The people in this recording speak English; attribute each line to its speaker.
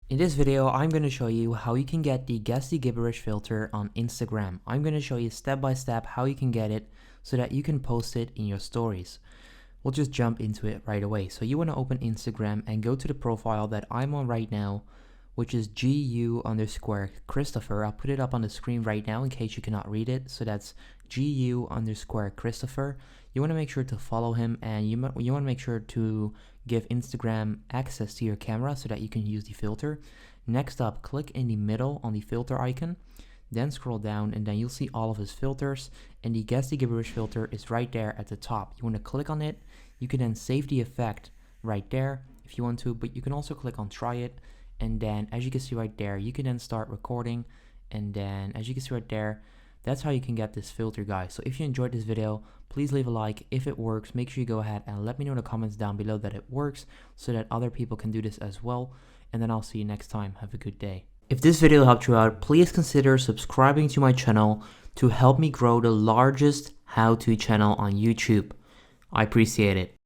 Speaker 1: In this video, I'm going to show you how you can get the Guess the Gibberish filter on Instagram. I'm going to show you step by step how you can get it so that you can post it in your stories. We'll just jump into it right away. So you want to open Instagram and go to the profile that I'm on right now, which is GU_Christopher. I'll put it up on the screen right now in case you cannot read it. So that's GU_Christopher. You want to make sure to follow him, and you want to make sure to give Instagram access to your camera so that you can use the filter. Next up, click in the middle on the filter icon, then scroll down, and then you'll see all of his filters, and the Guess the Gibberish filter is right there at the top. You want to click on it. You can then save the effect right there if you want to, but you can also click on try it, and then as you can see right there, you can then start recording, and then as you can see right there, that's how you can get this filter, guys. So if you enjoyed this video, please leave a like. If it works, make sure you go ahead and let me know in the comments down below that it works so that other people can do this as well. And then I'll see you next time. Have a good day. If this video helped you out, please consider subscribing to my channel to help me grow the largest how-to channel on YouTube. I appreciate it.